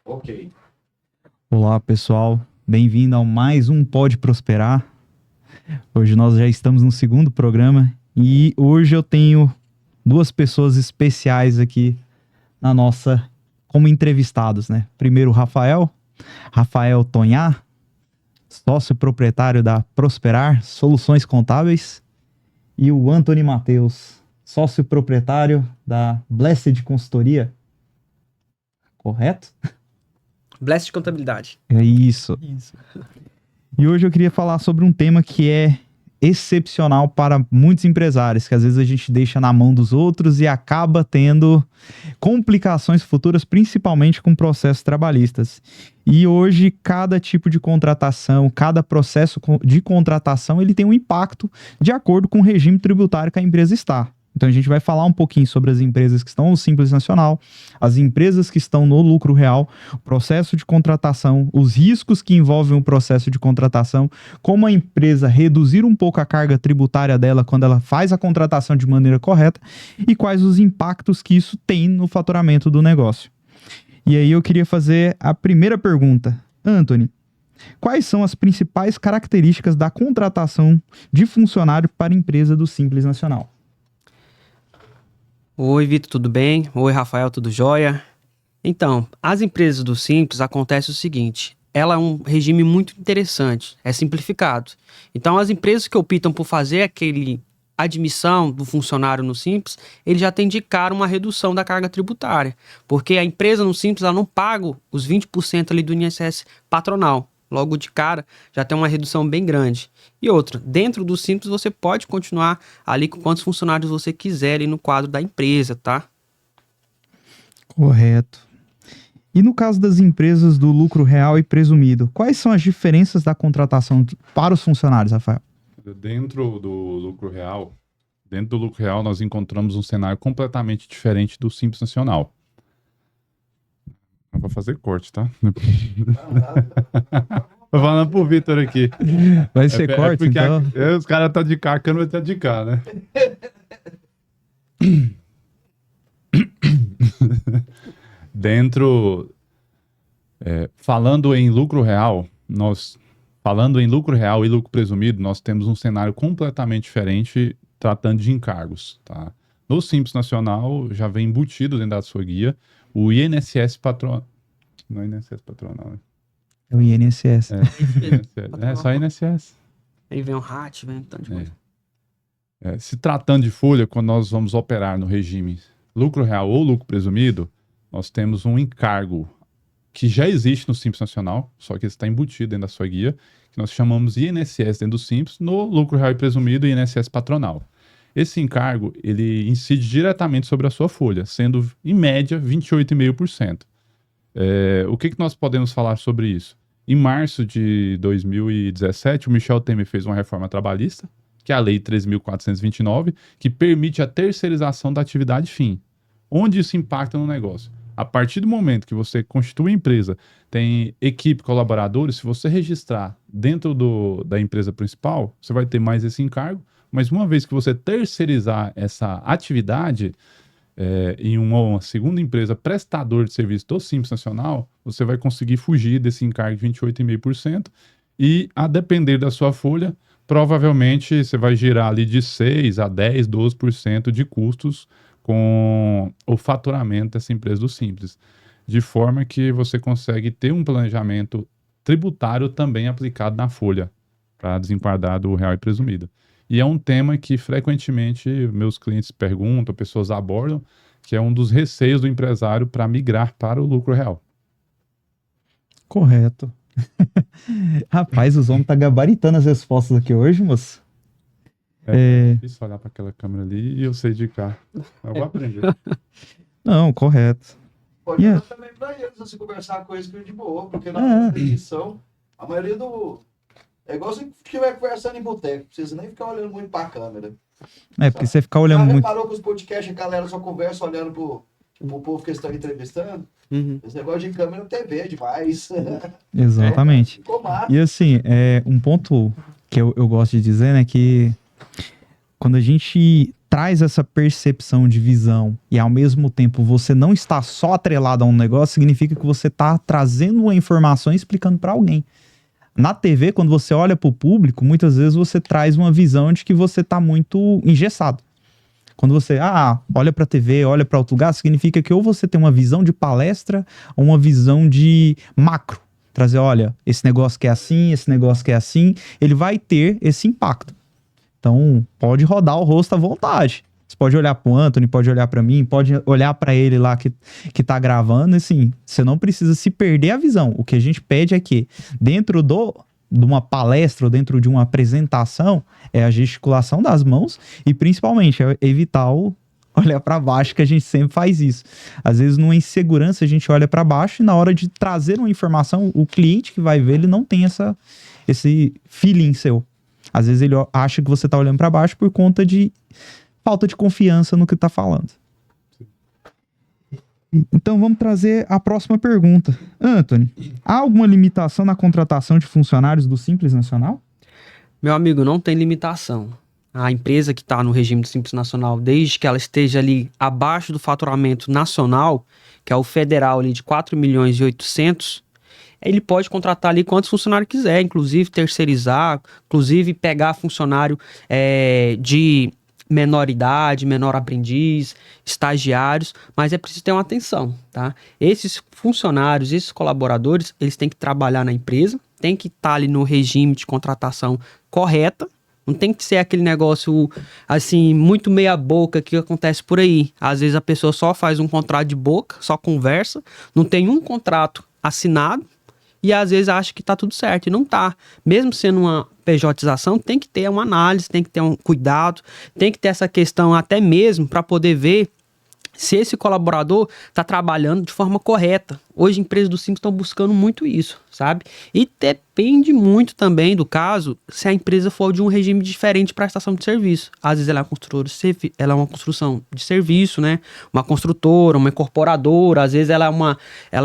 Ok. Olá, pessoal. Bem-vindo ao mais um Pode Prosperar. Hoje nós já estamos no segundo programa e hoje eu tenho duas pessoas especiais aqui como entrevistados, né? Primeiro, o Rafael Tonhá, sócio proprietário da Prosperar Soluções Contábeis, e o Antony Matheus, sócio proprietário da Blessed Consultoria. Correto? Blessed Contabilidade. É isso. E hoje eu queria falar sobre um tema que é excepcional para muitos empresários, que às vezes a gente deixa na mão dos outros e acaba tendo complicações futuras, principalmente com processos trabalhistas. E hoje, cada tipo de contratação, cada processo de contratação, ele tem um impacto de acordo com o regime tributário que a empresa está. Então a gente vai falar um pouquinho sobre as empresas que estão no Simples Nacional, as empresas que estão no lucro real, o processo de contratação, os riscos que envolvem o processo de contratação, como a empresa reduzir um pouco a carga tributária dela quando ela faz a contratação de maneira correta e quais os impactos que isso tem no faturamento do negócio. E aí eu queria fazer a primeira pergunta. Antony, quais são as principais características da contratação de funcionário para a empresa do Simples Nacional? Oi, Vitor, tudo bem? Oi, Rafael, tudo jóia? Então, as empresas do Simples acontece o seguinte, ela é um regime muito interessante, é simplificado. Então, as empresas que optam por fazer aquele admissão do funcionário no Simples, ele já tem de cara uma redução da carga tributária, porque a empresa no Simples ela não paga os 20% ali do INSS patronal. Logo de cara, já tem uma redução bem grande. E outra, dentro do Simples você pode continuar ali com quantos funcionários você quiser ali no quadro da empresa, tá? Correto. E no caso das empresas do lucro real e presumido, quais são as diferenças da contratação para os funcionários, Rafael? Dentro do lucro real, nós encontramos um cenário completamente diferente do Simples Nacional. Eu vou fazer corte, tá? Tô falando pro Vitor aqui. Vai ser corte, então? Os caras estão de cá, a câmera tá de cá, né? Falando em lucro real e lucro presumido, nós temos um cenário completamente diferente tratando de encargos, tá? No Simples Nacional, já vem embutido dentro da sua guia o INSS patronal. Não é INSS patronal, né? É o INSS. É só INSS. Aí vem o RAT, vem um tanto de coisa. Se tratando de folha, quando nós vamos operar no regime lucro real ou lucro presumido, nós temos um encargo que já existe no Simples Nacional, só que está embutido dentro da sua guia, que nós chamamos INSS dentro do Simples, no lucro real e presumido, INSS patronal. Esse encargo, ele incide diretamente sobre a sua folha, sendo, em média, 28,5%. O que nós podemos falar sobre isso? Em março de 2017, o Michel Temer fez uma reforma trabalhista, que é a Lei 3.429, que permite a terceirização da atividade fim. Onde isso impacta no negócio? A partir do momento que você constitui a empresa, tem equipe, colaboradores, se você registrar dentro da empresa principal, você vai ter mais esse encargo, mas uma vez que você terceirizar essa atividade em uma segunda empresa prestadora de serviço do Simples Nacional, você vai conseguir fugir desse encargo de 28,5% e, a depender da sua folha, provavelmente você vai girar ali de 6 a 10, 12% de custos com o faturamento dessa empresa do Simples, de forma que você consegue ter um planejamento tributário também aplicado na folha, para desenquadrar do real e presumido. E é um tema que frequentemente meus clientes perguntam, pessoas abordam, que é um dos receios do empresário para migrar para o lucro real. Correto. Rapaz, os homens tá gabaritando as respostas aqui hoje, moço. É difícil olhar para aquela câmera ali e eu sei de cá. Eu vou aprender. Não, correto. Pode dar também para eles, você conversar com eles de boa, porque na edição, a maioria do... É igual se estiver conversando em boteco, não precisa nem ficar olhando muito para a câmera. Porque você ficar olhando muito... Já reparou que os podcasts, a galera só conversa olhando pro povo que estão entrevistando? Esse negócio de câmera na TV é demais. Exatamente. Ficou massa. E assim, um ponto que eu gosto de dizer, né, que quando a gente traz essa percepção de visão e ao mesmo tempo você não está só atrelado a um negócio, significa que você está trazendo uma informação e explicando para alguém. Na TV, quando você olha para o público, muitas vezes você traz uma visão de que você está muito engessado. Quando você olha para a TV, olha para outro lugar, significa que ou você tem uma visão de palestra ou uma visão de macro. Trazer, olha, esse negócio que é assim, esse negócio que é assim, ele vai ter esse impacto. Então, pode rodar o rosto à vontade. Você pode olhar para o Anthony, pode olhar para mim, pode olhar para ele lá que tá gravando. Assim, você não precisa se perder a visão. O que a gente pede é que, dentro de uma palestra ou dentro de uma apresentação, é a gesticulação das mãos e, principalmente, evitar olhar para baixo, que a gente sempre faz isso. Às vezes, numa insegurança, a gente olha para baixo e na hora de trazer uma informação, o cliente que vai ver, ele não tem esse feeling seu. Às vezes ele acha que você está olhando para baixo por conta de falta de confiança no que está falando. Então vamos trazer a próxima pergunta. Anthony, há alguma limitação na contratação de funcionários do Simples Nacional? Meu amigo, não tem limitação. A empresa que está no regime do Simples Nacional, desde que ela esteja ali abaixo do faturamento nacional, que é o federal ali de 4.800.000, ele pode contratar ali quantos funcionários quiser, inclusive terceirizar, inclusive pegar funcionário de menor idade, menor aprendiz, estagiários, mas é preciso ter uma atenção, tá? Esses funcionários, esses colaboradores, eles têm que trabalhar na empresa, tem que estar ali no regime de contratação correta, não tem que ser aquele negócio, assim, muito meia boca que acontece por aí. Às vezes a pessoa só faz um contrato de boca, só conversa, não tem um contrato assinado, e às vezes acha que tá tudo certo, e não tá. Mesmo sendo uma pejotização, tem que ter uma análise, tem que ter um cuidado, tem que ter essa questão até mesmo para poder ver se esse colaborador está trabalhando de forma correta. Hoje, empresas do Simples estão buscando muito isso, sabe? E depende muito também do caso se a empresa for de um regime diferente de prestação de serviço. Às vezes ela é uma construção de serviço, né? Uma construtora, uma incorporadora. Às vezes ela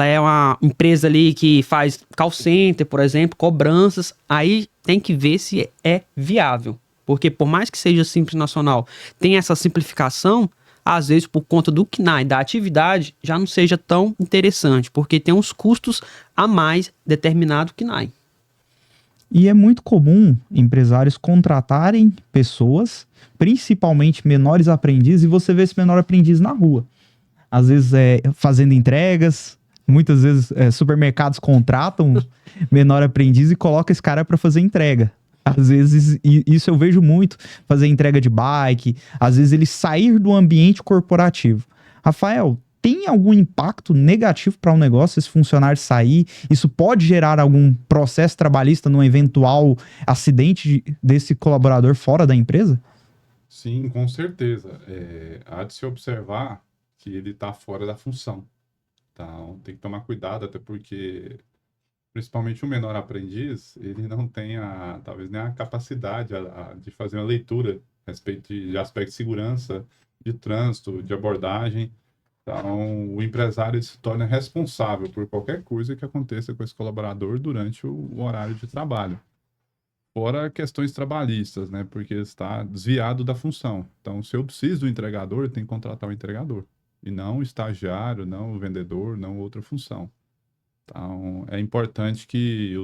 é uma empresa ali que faz call center, por exemplo, cobranças. Aí tem que ver se é viável. Porque por mais que seja Simples Nacional, tem essa simplificação, às vezes por conta do CNAE, da atividade, já não seja tão interessante, porque tem uns custos a mais determinado CNAE. E é muito comum empresários contratarem pessoas, principalmente menores aprendizes, e você vê esse menor aprendiz na rua. Às vezes fazendo entregas, muitas vezes supermercados contratam menor aprendiz e colocam esse cara para fazer entrega. Às vezes, isso eu vejo muito, fazer entrega de bike, às vezes ele sair do ambiente corporativo. Rafael, tem algum impacto negativo para um negócio esse funcionário sair? Isso pode gerar algum processo trabalhista num eventual acidente desse colaborador fora da empresa? Sim, com certeza. Há de se observar que ele está fora da função. Então, tem que tomar cuidado, até porque principalmente o menor aprendiz, ele não tem talvez nem a capacidade de fazer uma leitura a respeito de aspectos de segurança, de trânsito, de abordagem. Então, o empresário se torna responsável por qualquer coisa que aconteça com esse colaborador durante o horário de trabalho. Fora questões trabalhistas, né? Porque está desviado da função. Então, se eu preciso do entregador, eu tenho que contratar o entregador. E não o estagiário, não o vendedor, não outra função. Então, é importante que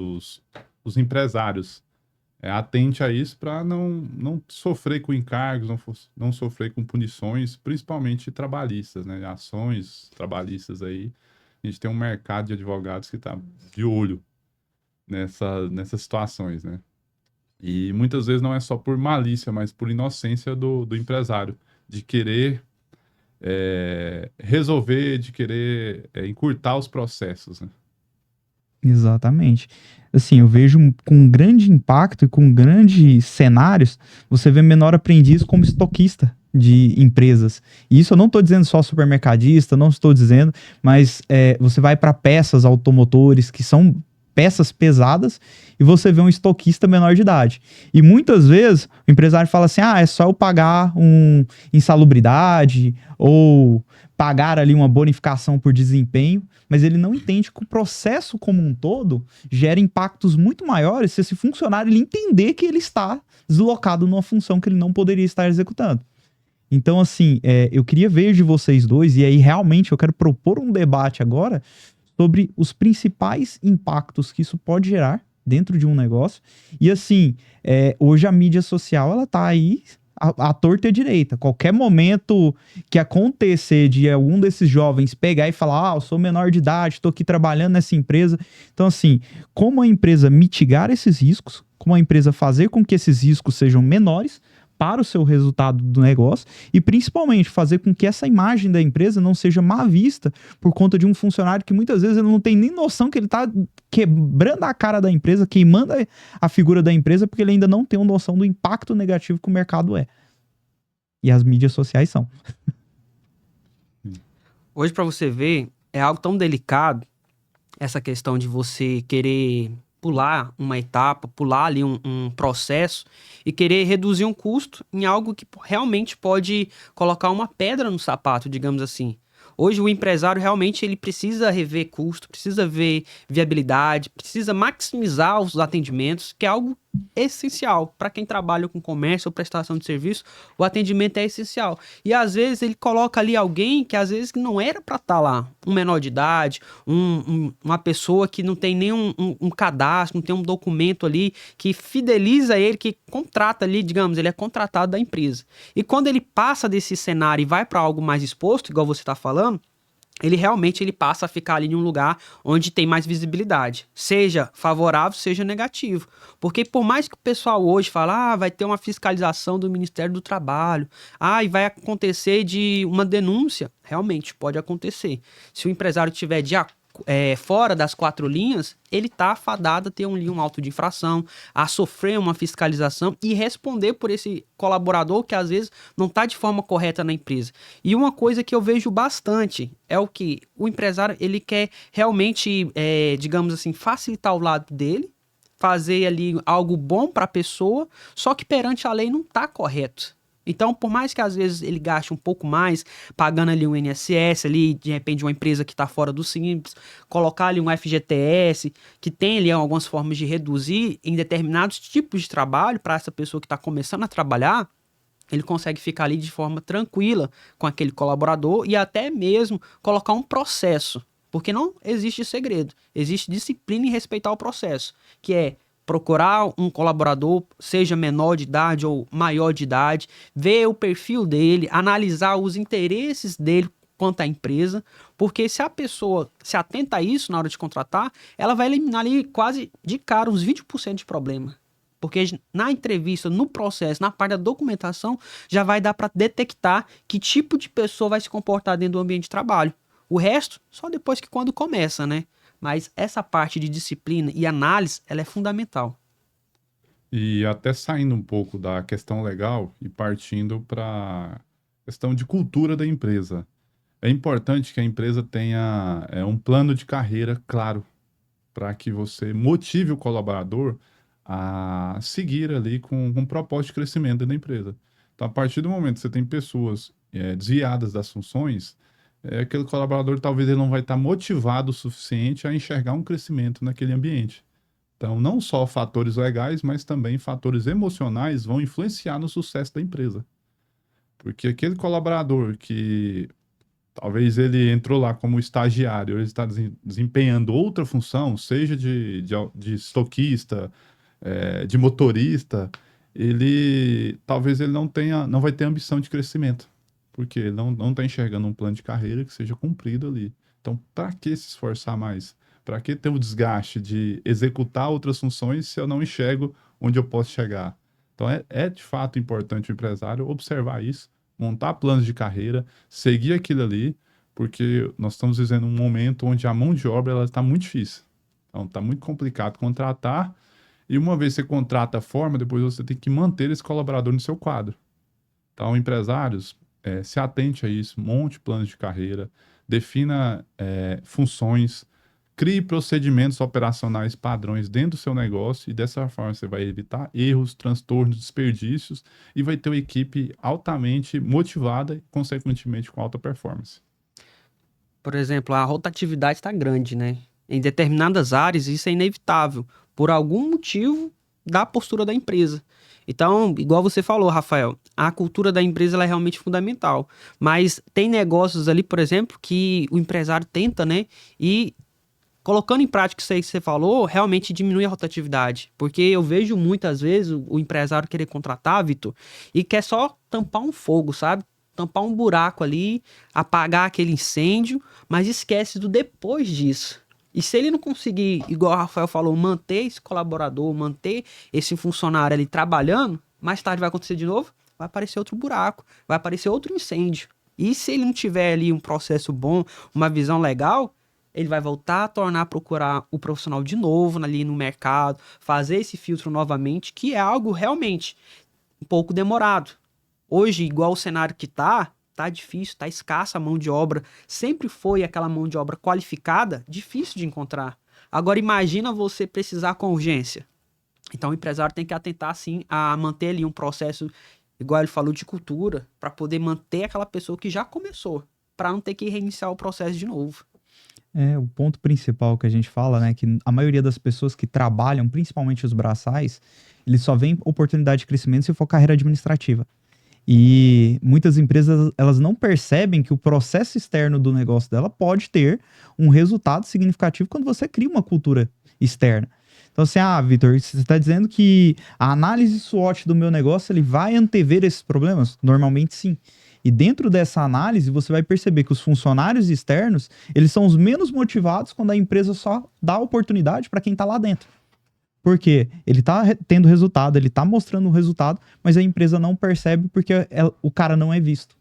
os empresários atentem a isso para não sofrer com encargos, não sofrer com punições, principalmente trabalhistas, né? Ações trabalhistas aí. A gente tem um mercado de advogados que está de olho nessas situações, né? E muitas vezes não é só por malícia, mas por inocência do empresário, de querer resolver, de querer encurtar os processos, né? Exatamente. Assim, eu vejo com grande impacto e com grandes cenários, você vê menor aprendiz como estoquista de empresas. E isso eu não estou dizendo só supermercadista, não estou dizendo, mas você vai para peças automotores, que são peças pesadas, e você vê um estoquista menor de idade. E muitas vezes o empresário fala assim, é só eu pagar insalubridade ou pagar ali uma bonificação por desempenho, mas ele não entende que o processo como um todo gera impactos muito maiores se esse funcionário ele entender que ele está deslocado numa função que ele não poderia estar executando. Então, assim, eu queria ver de vocês dois, e aí realmente eu quero propor um debate agora sobre os principais impactos que isso pode gerar dentro de um negócio. E assim, hoje a mídia social, ela tá aí à torta e à direita. Qualquer momento que acontecer de algum desses jovens pegar e falar, eu sou menor de idade, estou aqui trabalhando nessa empresa. Então, assim, como a empresa mitigar esses riscos, como a empresa fazer com que esses riscos sejam menores para o seu resultado do negócio e principalmente fazer com que essa imagem da empresa não seja má vista por conta de um funcionário que muitas vezes ele não tem nem noção que ele está quebrando a cara da empresa, queimando a figura da empresa, porque ele ainda não tem uma noção do impacto negativo que o mercado é. E as mídias sociais são. Hoje, para você ver, é algo tão delicado, essa questão de você querer pular uma etapa, pular ali um processo e querer reduzir um custo em algo que realmente pode colocar uma pedra no sapato, digamos assim. Hoje o empresário realmente ele precisa rever custo, precisa ver viabilidade, precisa maximizar os atendimentos, que é algo essencial. Para quem trabalha com comércio ou prestação de serviço, o atendimento é essencial. E às vezes ele coloca ali alguém que às vezes não era para estar lá. Um menor de idade, uma pessoa que não tem nenhum um cadastro, não tem um documento ali que fideliza ele, que contrata ali, digamos, ele é contratado da empresa. E quando ele passa desse cenário e vai para algo mais exposto, igual você está falando, ele passa a ficar ali em um lugar onde tem mais visibilidade, seja favorável, seja negativo. Porque por mais que o pessoal hoje fale, vai ter uma fiscalização do Ministério do Trabalho, e vai acontecer de uma denúncia, realmente pode acontecer. Se o empresário tiver fora das 4 linhas, ele está fadado a ter um auto de infração, a sofrer uma fiscalização e responder por esse colaborador que às vezes não está de forma correta na empresa. E uma coisa que eu vejo bastante é o que o empresário ele quer realmente, digamos assim, facilitar o lado dele, fazer ali algo bom para a pessoa, só que perante a lei não está correto. Então, por mais que às vezes ele gaste um pouco mais, pagando ali um INSS, ali, de repente uma empresa que está fora do Simples, colocar ali um FGTS, que tem ali algumas formas de reduzir em determinados tipos de trabalho para essa pessoa que está começando a trabalhar, ele consegue ficar ali de forma tranquila com aquele colaborador e até mesmo colocar um processo, porque não existe segredo, existe disciplina em respeitar o processo, que é procurar um colaborador, seja menor de idade ou maior de idade, ver o perfil dele, analisar os interesses dele quanto à empresa, porque se a pessoa se atenta a isso na hora de contratar, ela vai eliminar ali quase de cara uns 20% de problema. Porque na entrevista, no processo, na parte da documentação, já vai dar para detectar que tipo de pessoa vai se comportar dentro do ambiente de trabalho. O resto, só depois que quando começa, né? Mas essa parte de disciplina e análise, ela é fundamental. E até saindo um pouco da questão legal e partindo para a questão de cultura da empresa. É importante que a empresa tenha um plano de carreira claro para que você motive o colaborador a seguir ali com um propósito de crescimento dentro da empresa. Então, a partir do momento que você tem pessoas desviadas das funções, aquele colaborador talvez ele não vai estar motivado o suficiente a enxergar um crescimento naquele ambiente. Então, não só fatores legais, mas também fatores emocionais vão influenciar no sucesso da empresa. Porque aquele colaborador que talvez ele entrou lá como estagiário, ele está desempenhando outra função, seja de estoquista, de motorista, talvez ele não vai ter ambição de crescimento. Porque ele não está enxergando um plano de carreira que seja cumprido ali. Então, para que se esforçar mais? Para que ter o desgaste de executar outras funções se eu não enxergo onde eu posso chegar? Então, é de fato importante o empresário observar isso, montar planos de carreira, seguir aquilo ali, porque nós estamos vivendo um momento onde a mão de obra está muito difícil. Então, está muito complicado contratar, e uma vez que você contrata a forma, depois você tem que manter esse colaborador no seu quadro. Então, empresários, se atente a isso, monte planos de carreira, defina funções, crie procedimentos operacionais padrões dentro do seu negócio e dessa forma você vai evitar erros, transtornos, desperdícios e vai ter uma equipe altamente motivada e, consequentemente, com alta performance. Por exemplo, a rotatividade está grande, né? Em determinadas áreas isso é inevitável, por algum motivo da postura da empresa. Então, igual você falou, Rafael, a cultura da empresa ela é realmente fundamental. Mas tem negócios ali, por exemplo, que o empresário tenta, né? E colocando em prática isso aí que você falou, realmente diminui a rotatividade. Porque eu vejo muitas vezes o empresário querer contratar, Vitor, e quer só tampar um fogo, sabe? Tampar um buraco ali, apagar aquele incêndio, mas esquece do depois disso. E se ele não conseguir, igual o Rafael falou, manter esse colaborador, manter esse funcionário ali trabalhando, mais tarde vai acontecer de novo, vai aparecer outro buraco, vai aparecer outro incêndio. E se ele não tiver ali um processo bom, uma visão legal, ele vai voltar a tornar a procurar o profissional de novo ali no mercado, fazer esse filtro novamente, que é algo realmente um pouco demorado. Hoje, igual o cenário que tá difícil, tá escassa a mão de obra. Sempre foi aquela mão de obra qualificada, difícil de encontrar. Agora imagina você precisar com urgência. Então o empresário tem que atentar sim a manter ali um processo, igual ele falou, de cultura, para poder manter aquela pessoa que já começou, para não ter que reiniciar o processo de novo. O ponto principal que a gente fala, né, que a maioria das pessoas que trabalham, principalmente os braçais, eles só veem oportunidade de crescimento se for carreira administrativa. E muitas empresas, elas não percebem que o processo externo do negócio dela pode ter um resultado significativo quando você cria uma cultura externa. Então assim, Vitor, você está dizendo que a análise SWOT do meu negócio, ele vai antever esses problemas? Normalmente sim. E dentro dessa análise, você vai perceber que os funcionários externos, eles são os menos motivados quando a empresa só dá oportunidade para quem está lá dentro. Porque ele tá tendo resultado, ele tá mostrando o resultado, mas a empresa não percebe porque o cara não é visto.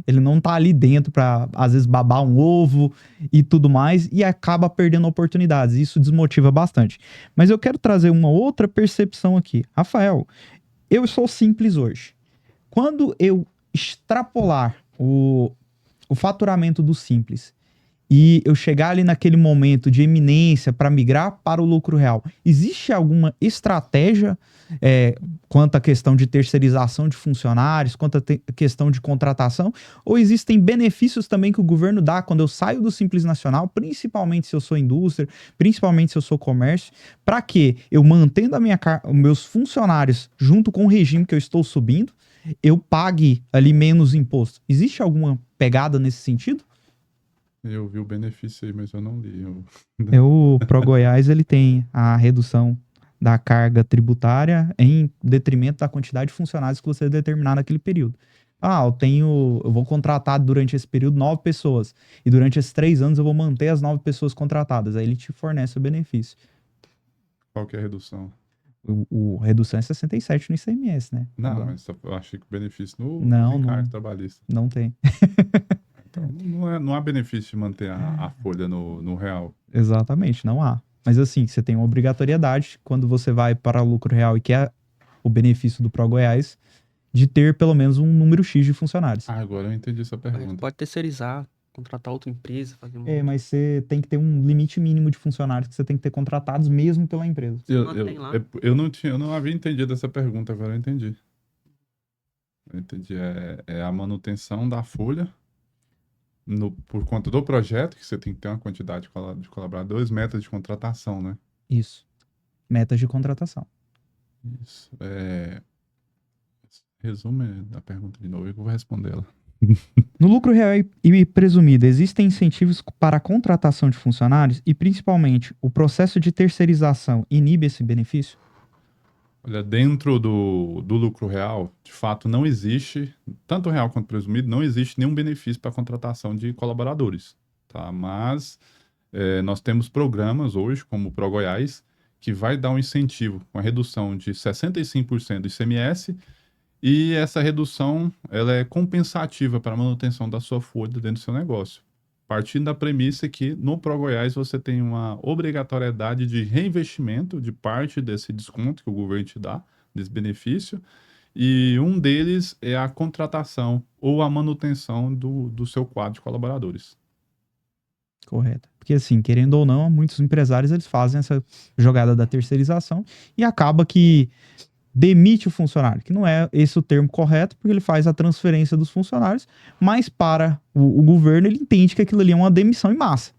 Ele não tá ali dentro para, às vezes, babar um ovo e tudo mais, e acaba perdendo oportunidades. Isso desmotiva bastante. Mas eu quero trazer uma outra percepção aqui. Rafael, eu sou simples hoje. Quando eu extrapolar o faturamento do simples e eu chegar ali naquele momento de eminência para migrar para o lucro real, existe alguma estratégia quanto à questão de terceirização de funcionários, quanto à questão de contratação, ou existem benefícios também que o governo dá quando eu saio do Simples Nacional, principalmente se eu sou indústria, principalmente se eu sou comércio, para que eu mantendo os meus funcionários junto com o regime que eu estou subindo, eu pague ali menos imposto? Existe alguma pegada nesse sentido? Eu vi o benefício aí, mas eu não li. O ProGoiás, ele tem a redução da carga tributária em detrimento da quantidade de funcionários que você determinar naquele período. Eu vou contratar durante esse período 9 pessoas, e durante esses 3 anos eu vou manter as 9 pessoas contratadas. Aí ele te fornece o benefício. Qual que é a redução? Redução é 67 no ICMS, né? Não, Agora, mas eu achei que o benefício no não trabalhista. Não tem. Então, não há benefício de manter a folha no real. Exatamente, não há. Mas assim, você tem uma obrigatoriedade quando você vai para o lucro real e quer o benefício do ProGoiás de ter pelo menos um número X de funcionários. Agora eu entendi essa pergunta. Pode terceirizar, contratar outra empresa, fazer Mas você tem que ter um limite mínimo de funcionários que você tem que ter contratados mesmo pela empresa. Eu não havia entendido essa pergunta, agora eu entendi. Eu entendi. É a manutenção da folha por conta do projeto, que você tem que ter uma quantidade de colaboradores, metas de contratação, né? Isso. Metas de contratação. Isso. Resume a pergunta de novo, eu vou responder ela. No lucro real e presumido, existem incentivos para a contratação de funcionários e, principalmente, o processo de terceirização inibe esse benefício? Olha, dentro do lucro real, de fato, não existe, tanto real quanto presumido, não existe nenhum benefício para a contratação de colaboradores, tá? Mas nós temos programas hoje, como o ProGoiás, que vai dar um incentivo com a redução de 65% do ICMS, e essa redução ela é compensativa para a manutenção da sua folha dentro do seu negócio. Partindo da premissa que no ProGoiás você tem uma obrigatoriedade de reinvestimento de parte desse desconto que o governo te dá, desse benefício, e um deles é a contratação ou a manutenção do seu quadro de colaboradores. Correto. Porque assim, querendo ou não, muitos empresários eles fazem essa jogada da terceirização e acaba que demite o funcionário, que não é esse o termo correto, porque ele faz a transferência dos funcionários, mas para o governo ele entende que aquilo ali é uma demissão em massa.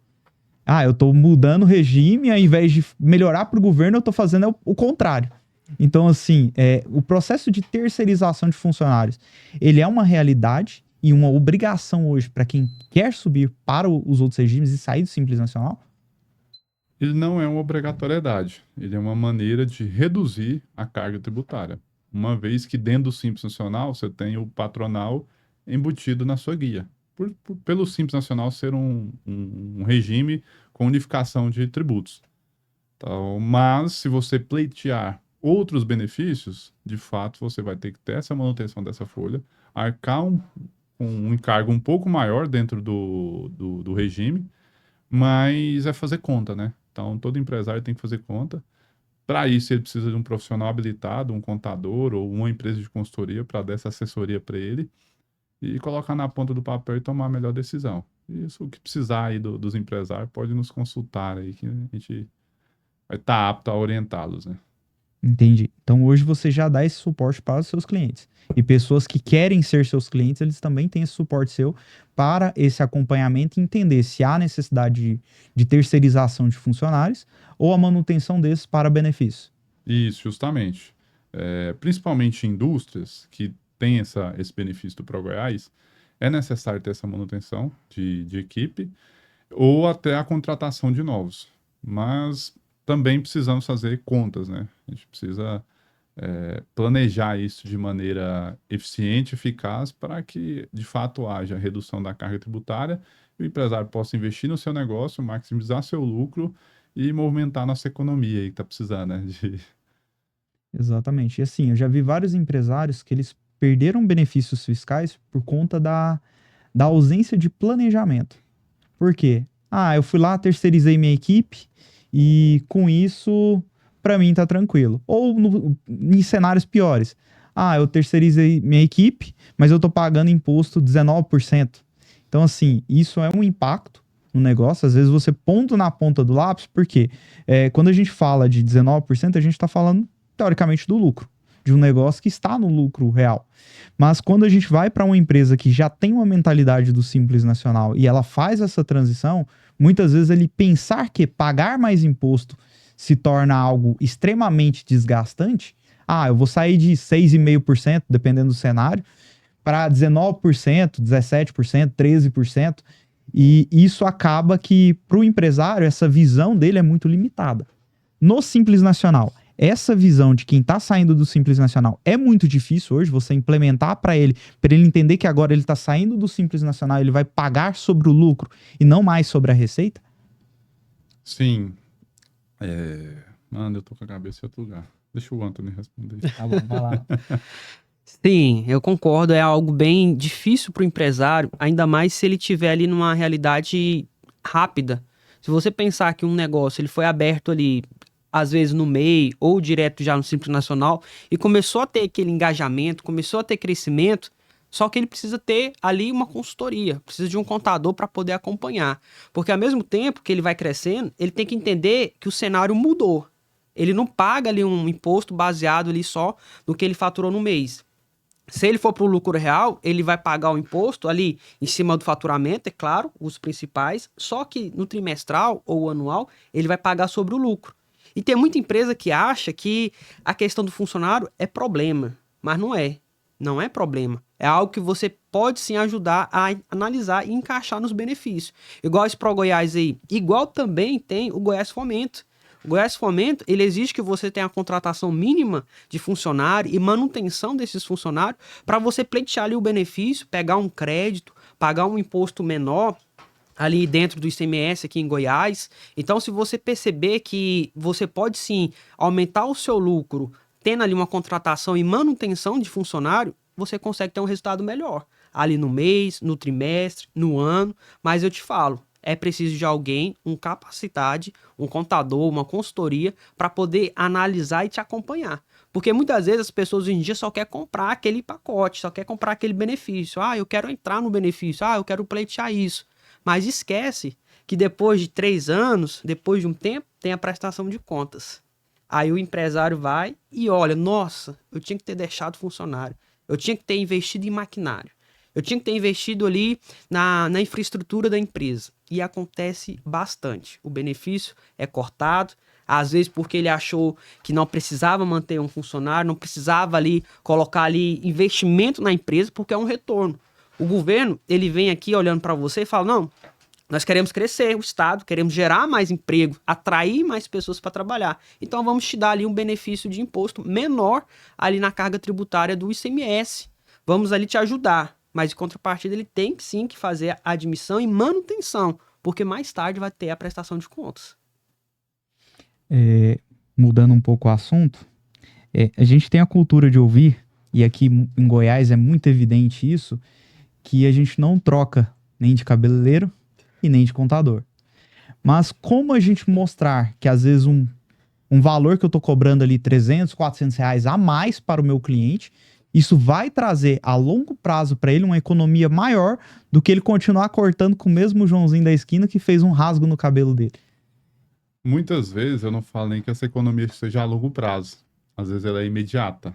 Eu tô mudando o regime, ao invés de melhorar para o governo, eu tô fazendo o contrário. Então, assim, o processo de terceirização de funcionários, ele é uma realidade e uma obrigação hoje para quem quer subir para os outros regimes e sair do Simples Nacional? Ele não é uma obrigatoriedade, ele é uma maneira de reduzir a carga tributária. Uma vez que dentro do Simples Nacional você tem o patronal embutido na sua guia. Pelo Simples Nacional ser um regime com unificação de tributos. Então, mas se você pleitear outros benefícios, de fato você vai ter que ter essa manutenção dessa folha, arcar um encargo um pouco maior dentro do regime, mas é fazer conta, né? Então, todo empresário tem que fazer conta. Para isso, ele precisa de um profissional habilitado, um contador ou uma empresa de consultoria para dar essa assessoria para ele e colocar na ponta do papel e tomar a melhor decisão. Isso, o que precisar aí dos empresários, pode nos consultar aí, que a gente vai estar apto a orientá-los, né? Entendi. Então hoje você já dá esse suporte para os seus clientes. E pessoas que querem ser seus clientes, eles também têm esse suporte seu para esse acompanhamento e entender se há necessidade de terceirização de funcionários ou a manutenção desses para benefício. Isso, justamente. Principalmente em indústrias que têm esse benefício do ProGoiás, é necessário ter essa manutenção de equipe ou até a contratação de novos. Mas também precisamos fazer contas, né? A gente precisa planejar isso de maneira eficiente e eficaz para que, de fato, haja redução da carga tributária e o empresário possa investir no seu negócio, maximizar seu lucro e movimentar nossa economia aí que está precisando, né? Exatamente. E assim, eu já vi vários empresários que eles perderam benefícios fiscais por conta da ausência de planejamento. Por quê? Eu fui lá, terceirizei minha equipe e com isso, para mim tá tranquilo. Ou em cenários piores. Eu terceirizei minha equipe, mas eu tô pagando imposto 19%. Então, assim, isso é um impacto no negócio. Às vezes você ponto na ponta do lápis, porque quando a gente fala de 19%, a gente tá falando, teoricamente, do lucro. De um negócio que está no lucro real. Mas quando a gente vai para uma empresa que já tem uma mentalidade do Simples Nacional e ela faz essa transição, muitas vezes ele pensar que pagar mais imposto se torna algo extremamente desgastante. Eu vou sair de 6,5%, dependendo do cenário, para 19%, 17%, 13%. E isso acaba que, para o empresário, essa visão dele é muito limitada. No Simples Nacional, essa visão de quem está saindo do Simples Nacional é muito difícil hoje, você implementar para ele entender que agora ele está saindo do Simples Nacional, ele vai pagar sobre o lucro e não mais sobre a receita? Sim. Mano, eu tô com a cabeça em outro lugar. Deixa o Anthony responder. Tá bom, vai lá. Sim, eu concordo, é algo bem difícil para o empresário, ainda mais se ele tiver ali numa realidade rápida. Se você pensar que um negócio ele foi aberto ali, às vezes no MEI ou direto já no Simples Nacional, e começou a ter aquele engajamento, começou a ter crescimento, só que ele precisa ter ali uma consultoria, precisa de um contador para poder acompanhar. Porque ao mesmo tempo que ele vai crescendo, ele tem que entender que o cenário mudou. Ele não paga ali um imposto baseado ali só no que ele faturou no mês. Se ele for para o lucro real, ele vai pagar o imposto ali em cima do faturamento, é claro, os principais, só que no trimestral ou anual, ele vai pagar sobre o lucro. E tem muita empresa que acha que a questão do funcionário é problema, mas não é. Não é problema. É algo que você pode sim ajudar a analisar e encaixar nos benefícios. Igual esse ProGoiás aí. Igual também tem o Goiás Fomento. O Goiás Fomento, ele exige que você tenha a contratação mínima de funcionário e manutenção desses funcionários para você pleitear ali o benefício, pegar um crédito, pagar um imposto menor ali dentro do ICMS aqui em Goiás. Então, se você perceber que você pode sim aumentar o seu lucro tendo ali uma contratação e manutenção de funcionário, você consegue ter um resultado melhor. Ali no mês, no trimestre, no ano. Mas eu te falo, é preciso de alguém, um capacitade, um contador, uma consultoria, para poder analisar e te acompanhar. Porque muitas vezes as pessoas hoje em dia só querem comprar aquele pacote, só querem comprar aquele benefício. Eu quero entrar no benefício, eu quero pleitear isso. Mas esquece que depois de 3 anos, depois de um tempo, tem a prestação de contas. Aí o empresário vai e olha, nossa, eu tinha que ter deixado funcionário, eu tinha que ter investido em maquinário, eu tinha que ter investido ali na infraestrutura da empresa. e acontece bastante. O benefício é cortado, às vezes porque ele achou que não precisava manter um funcionário, não precisava ali colocar ali investimento na empresa, porque é um retorno. O governo, ele vem aqui olhando para você e fala, não, nós queremos crescer o Estado, queremos gerar mais emprego, atrair mais pessoas para trabalhar. Então vamos te dar ali um benefício de imposto menor ali na carga tributária do ICMS. Vamos ali te ajudar. Mas em contrapartida ele tem sim que fazer a admissão e manutenção, porque mais tarde vai ter a prestação de contas. Mudando um pouco o assunto, a gente tem a cultura de ouvir, e aqui em Goiás é muito evidente isso, que a gente não troca nem de cabeleireiro e nem de contador. Mas como a gente mostrar que às vezes um valor que eu estou cobrando ali 300, 400 reais a mais para o meu cliente, isso vai trazer a longo prazo para ele uma economia maior do que ele continuar cortando com o mesmo Joãozinho da esquina que fez um rasgo no cabelo dele. Muitas vezes eu não falo nem que essa economia seja a longo prazo. Às vezes ela é imediata,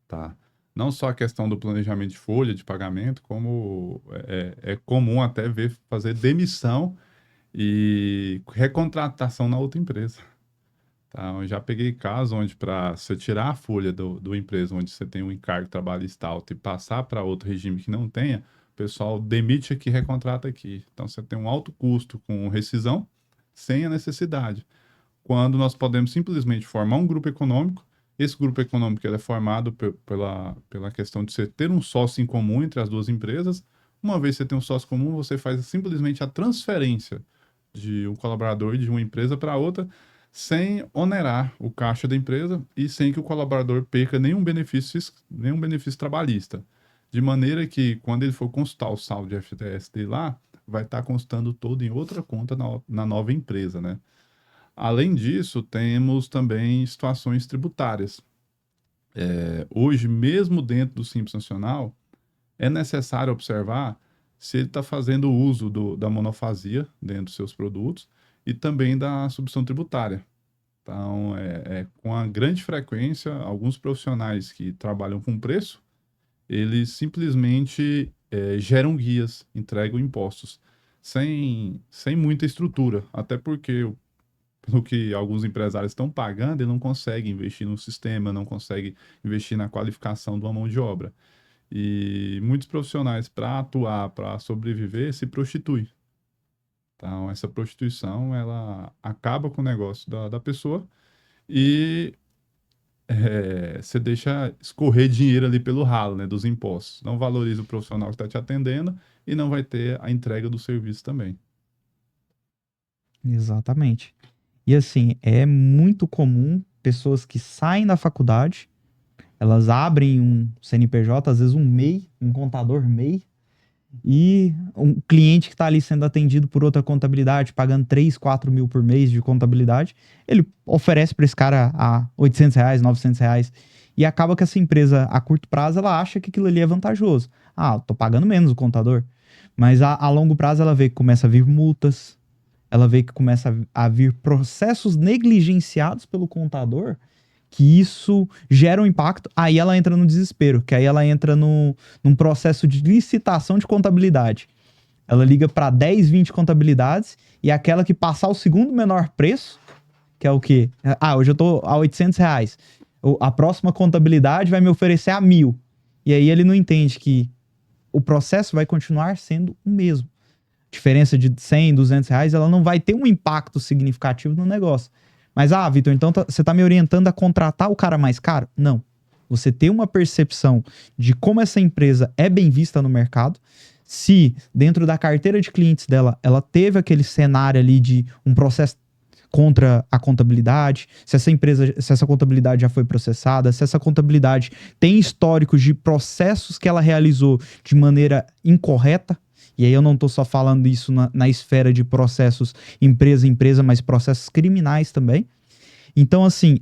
tá? Não só a questão do planejamento de folha de pagamento, como é comum até fazer demissão e recontratação na outra empresa. Tá? Eu já peguei casos onde para você tirar a folha do empresa onde você tem um encargo trabalhista alto e passar para outro regime que não tenha, o pessoal demite aqui e recontrata aqui. Então você tem um alto custo com rescisão sem a necessidade. Quando nós podemos simplesmente formar um grupo econômico, esse grupo econômico ele é formado pela questão de você ter um sócio em comum entre as duas empresas. Uma vez que você tem um sócio comum, você faz simplesmente a transferência de um colaborador de uma empresa para outra, sem onerar o caixa da empresa e sem que o colaborador perca nenhum benefício trabalhista. De maneira que, quando ele for consultar o saldo de FGTS dele lá, vai estar constando todo em outra conta na nova empresa, né? Além disso, temos também situações tributárias. Hoje, mesmo dentro do Simples Nacional, é necessário observar se ele está fazendo uso da monofasia dentro dos seus produtos e também da substituição tributária. Então, com a grande frequência, alguns profissionais que trabalham com preço, eles simplesmente geram guias, entregam impostos, sem muita estrutura, até porque pelo que alguns empresários estão pagando, ele não consegue investir no sistema, não consegue investir na qualificação de uma mão de obra. E muitos profissionais, para atuar, para sobreviver, se prostituem. Então, essa prostituição, ela acaba com o negócio da pessoa e você deixa escorrer dinheiro ali pelo ralo, né, dos impostos. Não valoriza o profissional que está te atendendo e não vai ter a entrega do serviço também. Exatamente. E assim, é muito comum pessoas que saem da faculdade, elas abrem um CNPJ, às vezes um MEI, um contador MEI, e um cliente que está ali sendo atendido por outra contabilidade, pagando 3, 4 mil por mês de contabilidade, ele oferece para esse cara a 800 reais, 900 reais, e acaba que essa empresa, a curto prazo, ela acha que aquilo ali é vantajoso. Ah, tô pagando menos o contador. Mas a longo prazo ela vê que começa a vir multas, ela vê que começa a vir processos negligenciados pelo contador, que isso gera um impacto, aí ela entra no desespero, que aí ela entra num processo de licitação de contabilidade. Ela liga para 10, 20 contabilidades e aquela que passar o segundo menor preço, que é o quê? Ah, hoje eu tô a 800 reais. A próxima contabilidade vai me oferecer a 1.000. E aí ele não entende que o processo vai continuar sendo o mesmo. Diferença de 100, 200 reais, ela não vai ter um impacto significativo no negócio. Mas, Vitor, então você está me orientando a contratar o cara mais caro? Não. Você tem uma percepção de como essa empresa é bem vista no mercado, se dentro da carteira de clientes dela, ela teve aquele cenário ali de um processo contra a contabilidade, se essa contabilidade já foi processada, se essa contabilidade tem históricos de processos que ela realizou de maneira incorreta. E aí eu não estou só falando isso na esfera de processos empresa, mas processos criminais também. Então, assim,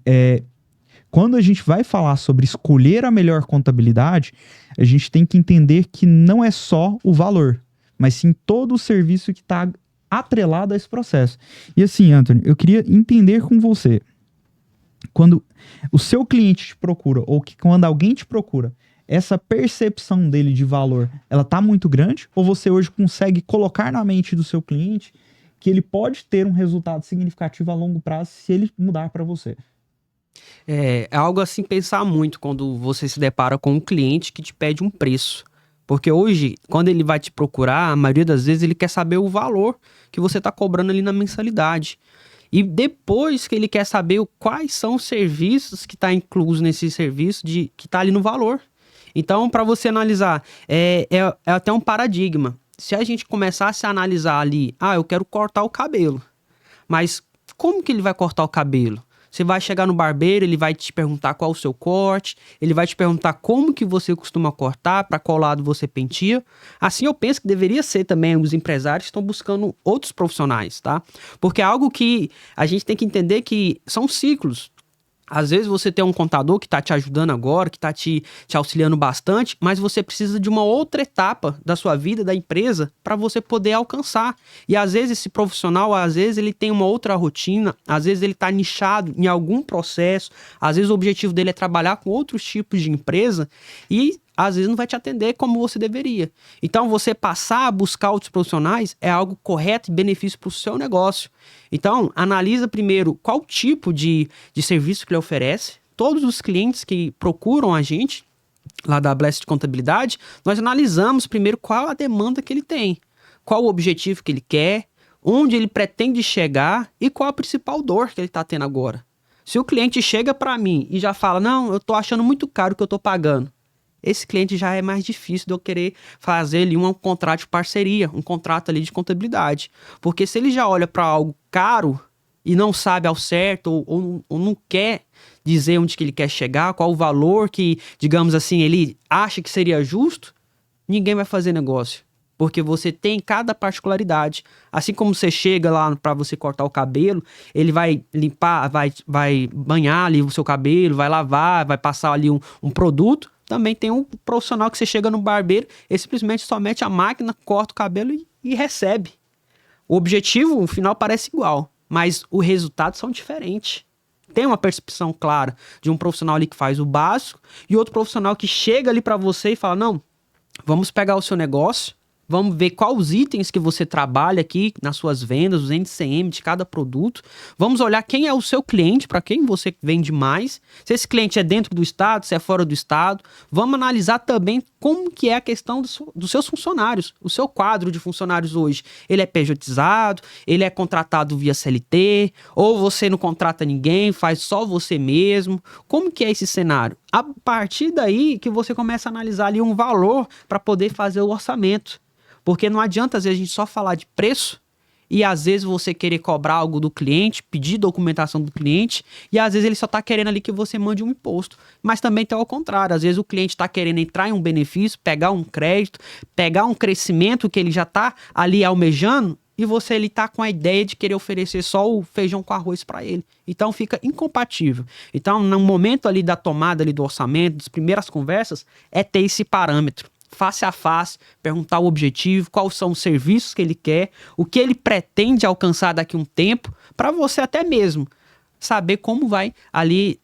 quando a gente vai falar sobre escolher a melhor contabilidade, a gente tem que entender que não é só o valor, mas sim todo o serviço que está atrelado a esse processo. E assim, Anthony, eu queria entender com você, quando o seu cliente te procura, ou que quando alguém te procura, essa percepção dele de valor, ela tá muito grande? Ou você hoje consegue colocar na mente do seu cliente que ele pode ter um resultado significativo a longo prazo se ele mudar para você? É algo assim pensar muito quando você se depara com um cliente que te pede um preço. Porque hoje, quando ele vai te procurar, a maioria das vezes ele quer saber o valor que você está cobrando ali na mensalidade. E depois que ele quer saber quais são os serviços que está incluso nesse serviço que está ali no valor. Então, para você analisar, é até um paradigma. Se a gente começasse a analisar ali, eu quero cortar o cabelo. Mas como que ele vai cortar o cabelo? Você vai chegar no barbeiro, ele vai te perguntar qual o seu corte, ele vai te perguntar como que você costuma cortar, para qual lado você penteia. Assim eu penso que deveria ser também os empresários que estão buscando outros profissionais, tá? Porque é algo que a gente tem que entender que são ciclos. Às vezes você tem um contador que está te ajudando agora, que está te auxiliando bastante, mas você precisa de uma outra etapa da sua vida, da empresa, para você poder alcançar. E às vezes esse profissional, às vezes ele tem uma outra rotina, às vezes ele está nichado em algum processo, às vezes o objetivo dele é trabalhar com outros tipos de empresa e às vezes não vai te atender como você deveria. Então, você passar a buscar outros profissionais é algo correto e benefício para o seu negócio. Então, analisa primeiro qual tipo de serviço que ele oferece. Todos os clientes que procuram a gente, lá da Blessed Contabilidade, nós analisamos primeiro qual a demanda que ele tem, qual o objetivo que ele quer, onde ele pretende chegar e qual a principal dor que ele está tendo agora. Se o cliente chega para mim e já fala, não, eu estou achando muito caro o que eu estou pagando, esse cliente já é mais difícil de eu querer fazer ali um contrato de parceria, um contrato ali de contabilidade. Porque se ele já olha para algo caro e não sabe ao certo ou não quer dizer onde que ele quer chegar, qual o valor que, digamos assim, ele acha que seria justo, ninguém vai fazer negócio. Porque você tem cada particularidade. Assim como você chega lá para você cortar o cabelo, ele vai limpar, vai banhar ali o seu cabelo, vai lavar, vai passar ali um produto. Também tem um profissional que você chega no barbeiro, ele simplesmente só mete a máquina, corta o cabelo e recebe. O objetivo, o final parece igual, mas os resultados são diferentes. Tem uma percepção clara de um profissional ali que faz o básico e outro profissional que chega ali para você e fala, não, vamos pegar o seu negócio, vamos ver quais os itens que você trabalha aqui nas suas vendas, os NCM de cada produto. Vamos olhar quem é o seu cliente, para quem você vende mais. Se esse cliente é dentro do estado, se é fora do estado. Vamos analisar também como que é a questão dos seus funcionários. O seu quadro de funcionários hoje, ele é pejotizado, ele é contratado via CLT, ou você não contrata ninguém, faz só você mesmo. Como que é esse cenário? A partir daí que você começa a analisar ali um valor para poder fazer o orçamento. Porque não adianta, às vezes, a gente só falar de preço e, às vezes, você querer cobrar algo do cliente, pedir documentação do cliente e, às vezes, ele só está querendo ali que você mande um imposto. Mas também tem ao contrário. Às vezes, o cliente está querendo entrar em um benefício, pegar um crédito, pegar um crescimento que ele já está ali almejando e você ele está com a ideia de querer oferecer só o feijão com arroz para ele. Então, fica incompatível. Então, no momento ali da tomada ali do orçamento, das primeiras conversas, é ter esse parâmetro. Face a face, perguntar o objetivo, quais são os serviços que ele quer, o que ele pretende alcançar daqui a um tempo, para você até mesmo saber como vai ali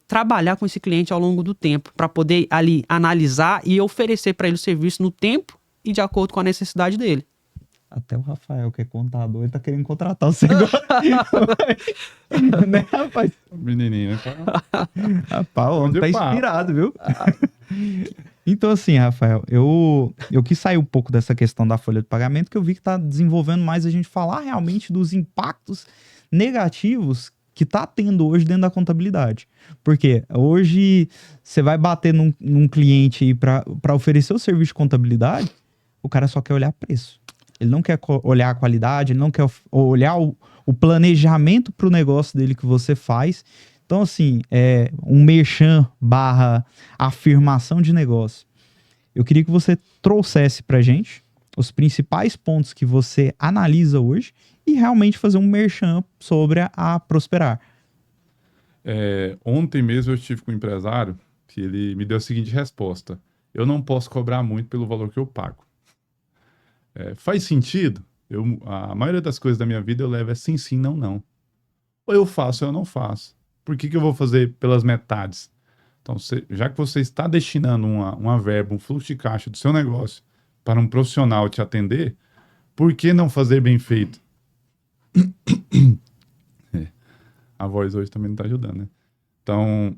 trabalhar com esse cliente ao longo do tempo, para poder ali analisar e oferecer para ele o serviço no tempo e de acordo com a necessidade dele. Até o Rafael, que é contador, ele tá querendo contratar você agora. Né, rapaz? Menininho, né? Rapaz, o homem tá inspirado, viu? Então, assim, Rafael, eu quis sair um pouco dessa questão da folha de pagamento, que eu vi que tá desenvolvendo mais a gente falar realmente dos impactos negativos que tá tendo hoje dentro da contabilidade. Porque hoje você vai bater num cliente aí para oferecer o serviço de contabilidade, o cara só quer olhar preço. Ele não quer olhar a qualidade, ele não quer olhar o planejamento para o negócio dele que você faz. Então, assim, um merchan / afirmação de negócio. Eu queria que você trouxesse para a gente os principais pontos que você analisa hoje e realmente fazer um merchan sobre a Prosperar. Ontem mesmo eu estive com um empresário que ele me deu a seguinte resposta: eu não posso cobrar muito pelo valor que eu pago. Faz sentido? A maioria das coisas da minha vida eu levo sim, sim, não, não. Ou eu faço ou eu não faço. Por que eu vou fazer pelas metades? Então, já que você está destinando uma verba, um fluxo de caixa do seu negócio para um profissional te atender, por que não fazer bem feito? A voz hoje também não está ajudando, né? Então,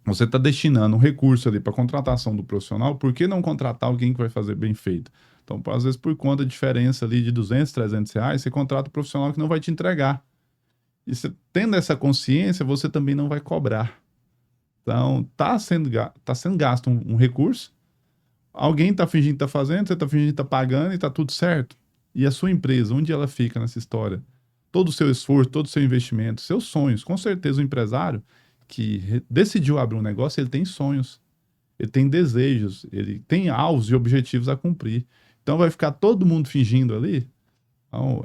você está destinando um recurso ali para contratação do profissional, por que não contratar alguém que vai fazer bem feito? Então, às vezes, por conta da diferença ali de 200, 300 reais, você contrata um profissional que não vai te entregar. E você, tendo essa consciência, você também não vai cobrar. Então, tá sendo gasto um recurso, alguém está fingindo que está fazendo, você está fingindo que está pagando e está tudo certo. E a sua empresa, onde ela fica nessa história? Todo o seu esforço, todo o seu investimento, seus sonhos. Com certeza o empresário que decidiu abrir um negócio, ele tem sonhos, ele tem desejos, ele tem alvos e objetivos a cumprir. Então vai ficar todo mundo fingindo ali? Então,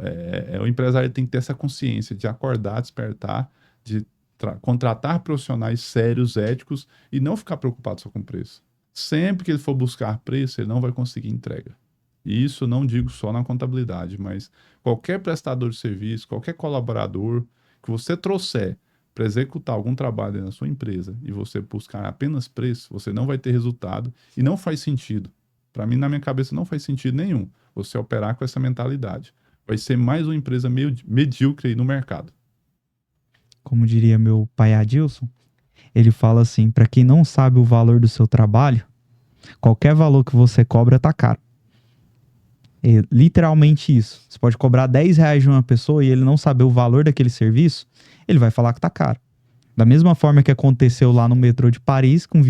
o empresário tem que ter essa consciência de acordar, despertar, de contratar profissionais sérios, éticos e não ficar preocupado só com preço. Sempre que ele for buscar preço, ele não vai conseguir entrega. E isso não digo só na contabilidade, mas qualquer prestador de serviço, qualquer colaborador que você trouxer para executar algum trabalho na sua empresa e você buscar apenas preço, você não vai ter resultado e não faz sentido. Para mim, na minha cabeça, não faz sentido nenhum você operar com essa mentalidade. Vai ser mais uma empresa medíocre aí no mercado. Como diria meu pai Adilson, ele fala assim, para quem não sabe o valor do seu trabalho, qualquer valor que você cobra tá caro. É literalmente isso. Você pode cobrar 10 reais de uma pessoa e ele não saber o valor daquele serviço, ele vai falar que tá caro. Da mesma forma que aconteceu lá no metrô de Paris com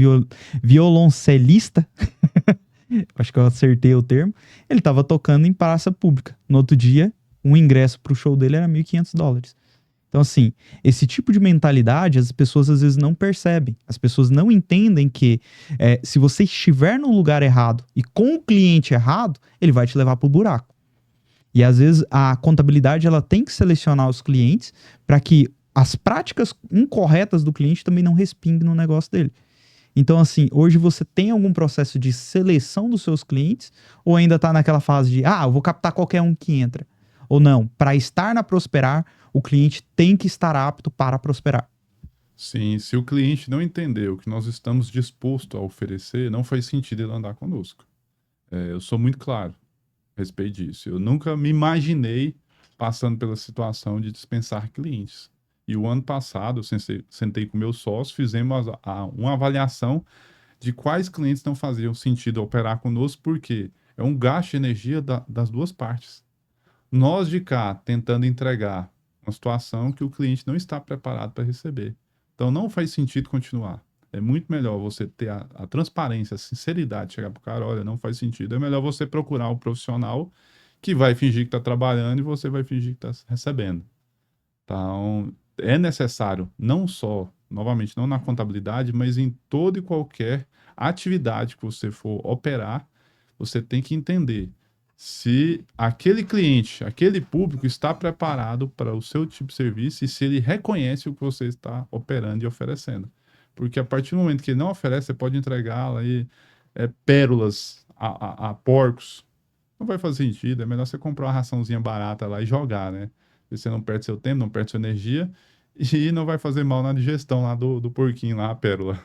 violoncelista, acho que eu acertei o termo, ele tava tocando em praça pública. No outro dia, um ingresso pro show dele era $1.500. Então, assim, esse tipo de mentalidade as pessoas às vezes não percebem. As pessoas não entendem que se você estiver no lugar errado e com o cliente errado, ele vai te levar pro buraco. E às vezes a contabilidade ela tem que selecionar os clientes para que as práticas incorretas do cliente também não respinguem no negócio dele. Então, assim, hoje você tem algum processo de seleção dos seus clientes ou ainda está naquela fase de, eu vou captar qualquer um que entra? Ou não, para estar na Prosperar, o cliente tem que estar apto para prosperar. Sim, se o cliente não entender o que nós estamos dispostos a oferecer, não faz sentido ele andar conosco. Eu sou muito claro a respeito disso. Eu nunca me imaginei passando pela situação de dispensar clientes. E o ano passado, eu sentei com meus sócios, fizemos uma avaliação de quais clientes não faziam sentido operar conosco, porque é um gasto de energia das duas partes. Nós de cá tentando entregar uma situação que o cliente não está preparado para receber. Então não faz sentido continuar. É muito melhor você ter a transparência, a sinceridade, chegar para o cara, olha, não faz sentido. É melhor você procurar um profissional que vai fingir que está trabalhando e você vai fingir que está recebendo. Então, é necessário, não só, novamente, não na contabilidade, mas em toda e qualquer atividade que você for operar, você tem que entender se aquele cliente, aquele público está preparado para o seu tipo de serviço e se ele reconhece o que você está operando e oferecendo. Porque a partir do momento que ele não oferece, você pode entregar lá pérolas a porcos. Não vai fazer sentido, é melhor você comprar uma raçãozinha barata lá e jogar, né? Você não perde seu tempo, não perde sua energia e não vai fazer mal na digestão lá do porquinho lá, a pérola.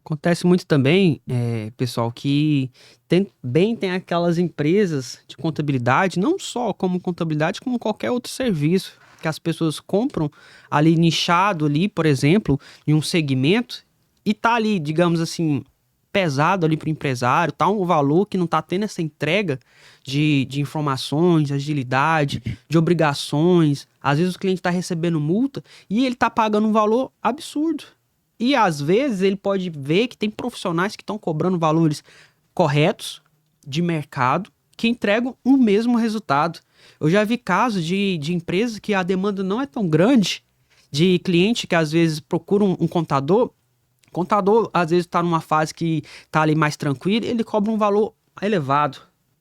Acontece muito também, pessoal, que tem aquelas empresas de contabilidade, não só como contabilidade, como qualquer outro serviço, que as pessoas compram ali nichado ali, por exemplo, em um segmento, e tá ali, digamos assim, pesado ali para o empresário, tá um valor que não tá tendo essa entrega de informações, de agilidade, de obrigações. Às vezes o cliente tá recebendo multa e ele tá pagando um valor absurdo. E às vezes ele pode ver que tem profissionais que estão cobrando valores corretos de mercado que entregam o mesmo resultado. Eu já vi casos de empresas que a demanda não é tão grande, de cliente que às vezes procura um contador. O contador às vezes está numa fase que está ali mais tranquilo, ele cobra um valor elevado.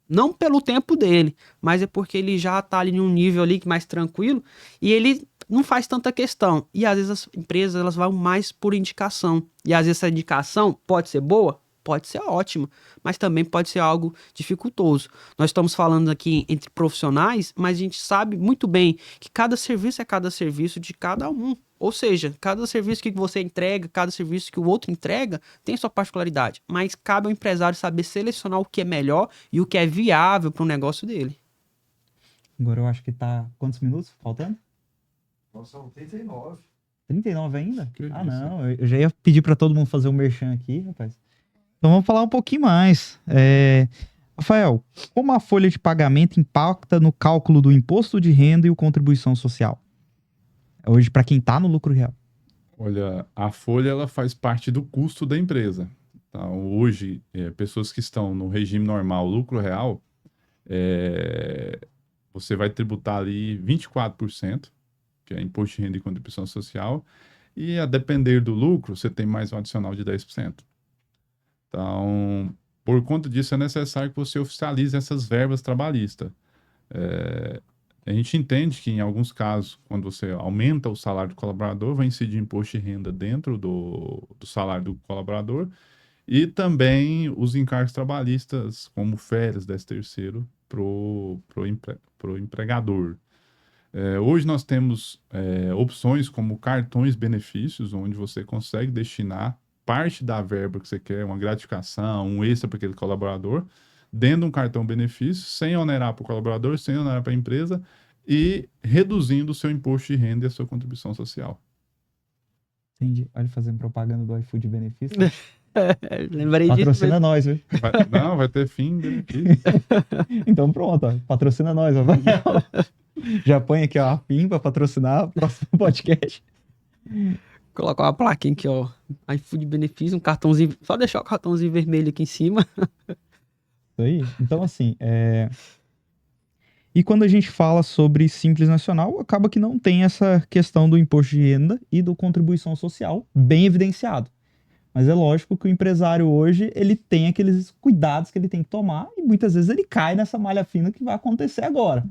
Não pelo tempo dele, mas é porque ele já está ali em um nível ali mais tranquilo e ele não faz tanta questão. E às vezes as empresas elas vão mais por indicação. E às vezes essa indicação pode ser boa, pode ser ótima, mas também pode ser algo dificultoso. Nós estamos falando aqui entre profissionais, mas a gente sabe muito bem que cada serviço é cada serviço de cada um. Ou seja, cada serviço que você entrega, cada serviço que o outro entrega, tem sua particularidade. Mas cabe ao empresário saber selecionar o que é melhor e o que é viável para o negócio dele. Agora eu acho que tá... Quantos minutos faltando? Nossa, são 39. 39 ainda? Que Ah, isso. não. Eu já ia pedir para todo mundo fazer um merchan aqui, rapaz. Então vamos falar um pouquinho mais. Rafael, como a folha de pagamento impacta no cálculo do imposto de renda e o contribuição social? Hoje, para quem tá no lucro real. Olha, a folha ela faz parte do custo da empresa. Então, hoje, pessoas que estão no regime normal, lucro real, você vai tributar ali 24%, que é imposto de renda e contribuição social, e a depender do lucro, você tem mais um adicional de 10%. Então, por conta disso, é necessário que você oficialize essas verbas trabalhistas. A gente entende que, em alguns casos, quando você aumenta o salário do colaborador, vai incidir imposto de renda dentro do salário do colaborador e também os encargos trabalhistas, como férias, 13º, pro empregador. Hoje nós temos opções como cartões benefícios, onde você consegue destinar parte da verba que você quer, uma gratificação, um extra para aquele colaborador, dentro de um cartão benefício, sem onerar para o colaborador, sem onerar para a empresa e reduzindo o seu imposto de renda e a sua contribuição social. Entendi. Olha, fazendo propaganda do iFood benefício. Lembrei disso. Patrocina nós, viu? Vai ter fim benefício. Então pronto, ó. Patrocina nós, Rafael. Já põe aqui, ó, a PIN pra patrocinar o próximo podcast. Colocar uma plaquinha aqui, ó. iFood benefício, um cartãozinho. Só deixar o cartãozinho vermelho aqui em cima. Isso aí. Então, assim, E quando a gente fala sobre Simples Nacional, acaba que não tem essa questão do imposto de renda e do contribuição social bem evidenciado. Mas é lógico que o empresário hoje, ele tem aqueles cuidados que ele tem que tomar e muitas vezes ele cai nessa malha fina que vai acontecer agora.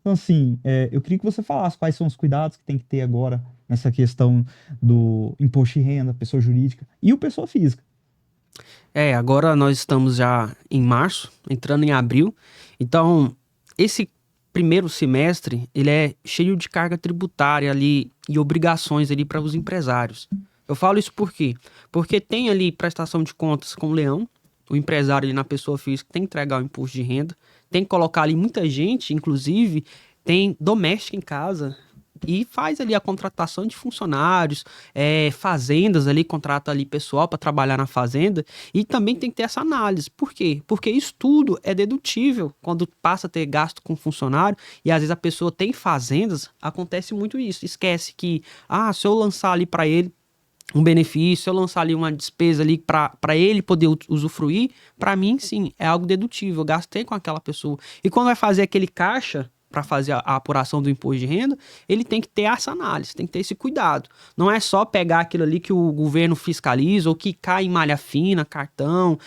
Então, assim, eu queria que você falasse quais são os cuidados que tem que ter agora nessa questão do imposto de renda, pessoa jurídica e o pessoa física. Agora nós estamos já em março, entrando em abril. Então, esse primeiro semestre, ele é cheio de carga tributária ali e obrigações ali para os empresários. Eu falo isso por quê? Porque tem ali prestação de contas com o leão, o empresário ali na pessoa física tem que entregar o imposto de renda, tem que colocar ali muita gente, inclusive tem doméstico em casa e faz ali a contratação de funcionários, fazendas ali, contrata ali pessoal para trabalhar na fazenda e também tem que ter essa análise. Por quê? Porque isso tudo é dedutível quando passa a ter gasto com funcionário e às vezes a pessoa tem fazendas, acontece muito isso. Esquece que, se eu lançar ali para ele um benefício, se eu lançar ali uma despesa ali para ele poder usufruir, para mim sim, é algo dedutível, eu gastei com aquela pessoa. E quando vai fazer aquele caixa para fazer a apuração do imposto de renda, ele tem que ter essa análise, tem que ter esse cuidado. Não é só pegar aquilo ali que o governo fiscaliza ou que cai em malha fina, cartão,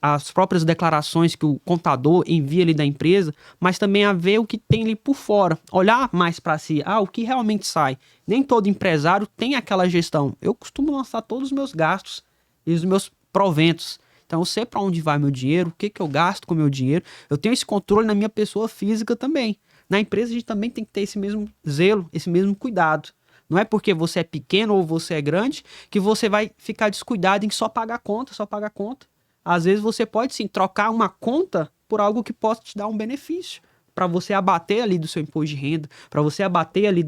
as próprias declarações que o contador envia ali da empresa, mas também a ver o que tem ali por fora. Olhar mais para si, o que realmente sai. Nem todo empresário tem aquela gestão. Eu costumo lançar todos os meus gastos e os meus proventos. Então, eu sei para onde vai meu dinheiro, o que eu gasto com o meu dinheiro. Eu tenho esse controle na minha pessoa física também. Na empresa, a gente também tem que ter esse mesmo zelo, esse mesmo cuidado. Não é porque você é pequeno ou você é grande que você vai ficar descuidado em só pagar conta, só pagar conta. Às vezes, você pode, sim, trocar uma conta por algo que possa te dar um benefício. Para você abater ali do seu imposto de renda, para você abater ali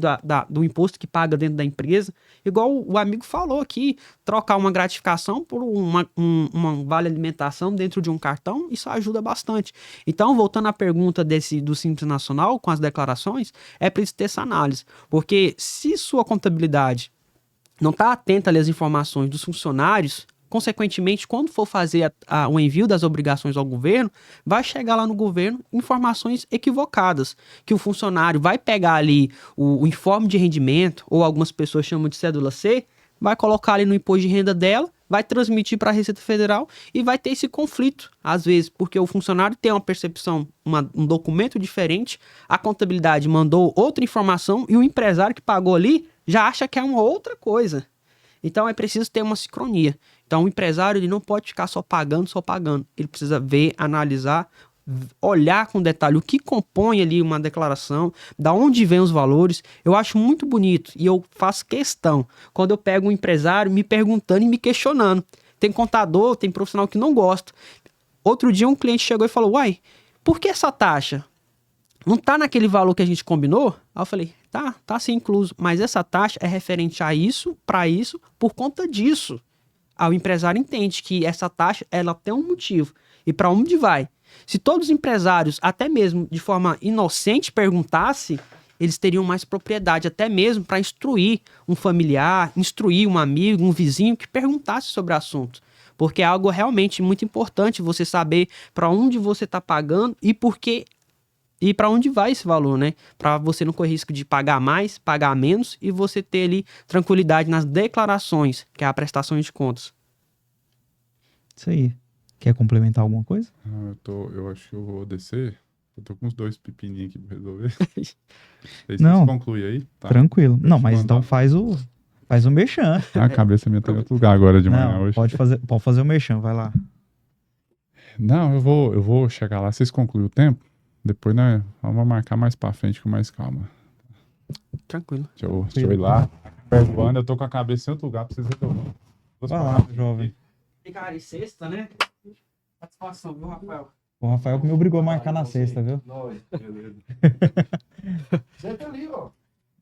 do imposto que paga dentro da empresa. Igual o amigo falou aqui, trocar uma gratificação por uma vale alimentação dentro de um cartão, isso ajuda bastante. Então, voltando à pergunta do Simples Nacional, com as declarações, é preciso ter essa análise. Porque se sua contabilidade não está atenta ali às informações dos funcionários, consequentemente, quando for fazer o envio das obrigações ao governo, vai chegar lá no governo informações equivocadas, que o funcionário vai pegar ali o informe de rendimento, ou algumas pessoas chamam de cédula C, vai colocar ali no imposto de renda dela, vai transmitir para a Receita Federal e vai ter esse conflito, às vezes, porque o funcionário tem uma percepção, um documento diferente, a contabilidade mandou outra informação e o empresário que pagou ali já acha que é uma outra coisa. Então é preciso ter uma sincronia. Então o empresário ele não pode ficar só pagando. Ele precisa ver, analisar, olhar com detalhe o que compõe ali uma declaração, da onde vem os valores, eu acho muito bonito e eu faço questão quando eu pego um empresário me perguntando e me questionando. Tem contador, tem profissional que não gosta. Outro dia um cliente chegou e falou, uai, por que essa taxa? Não tá naquele valor que a gente combinou? Aí eu falei, tá sim incluso, mas essa taxa é referente a isso, para isso, por conta disso. Aí o empresário entende que essa taxa, ela tem um motivo. E para onde vai? Se todos os empresários, até mesmo de forma inocente, perguntassem, eles teriam mais propriedade, até mesmo para instruir um familiar, instruir um amigo, um vizinho que perguntasse sobre o assunto. Porque é algo realmente muito importante você saber para onde você está pagando e por quê. E para onde vai esse valor, né? Para você não correr risco de pagar mais, pagar menos e você ter ali tranquilidade nas declarações, que é a prestação de contas. Isso aí. Quer complementar alguma coisa? Eu acho que eu vou descer. Eu tô com uns 2 pepininhos aqui pra resolver. Aí Não. vocês concluem aí? Tá. Tranquilo. Não, te mas mandar. então faz o merchan. A cabeça minha tá em outro lugar agora de manhã Não, hoje. pode fazer o merchan, vai lá. Não, eu vou chegar lá, vocês concluem o tempo. Depois, né, vamos marcar mais pra frente com mais calma. Tranquilo. Deixa eu ir lá. Perdoando, eu tô com a cabeça em outro lugar pra vocês resolverem. Vai lá, jovem. Cara, e sexta, né? Satisfação, viu, Rafael? O Rafael me obrigou a marcar na sexta, viu? Nós, beleza. Senta ali, ó.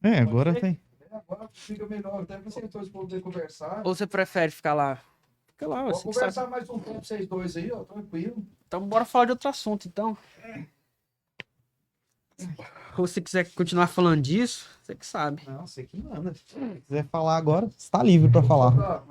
É, agora tem. Agora fica melhor, até pra vocês dois poderem conversar. Ou você prefere ficar lá? Fica lá, Vou você que conversar sabe. mais um tempo, vocês dois aí, ó, tranquilo. Então bora falar de outro assunto, então. Ou se você quiser continuar falando disso, você que sabe. Não, você que manda. Se quiser falar agora, você tá livre pra falar.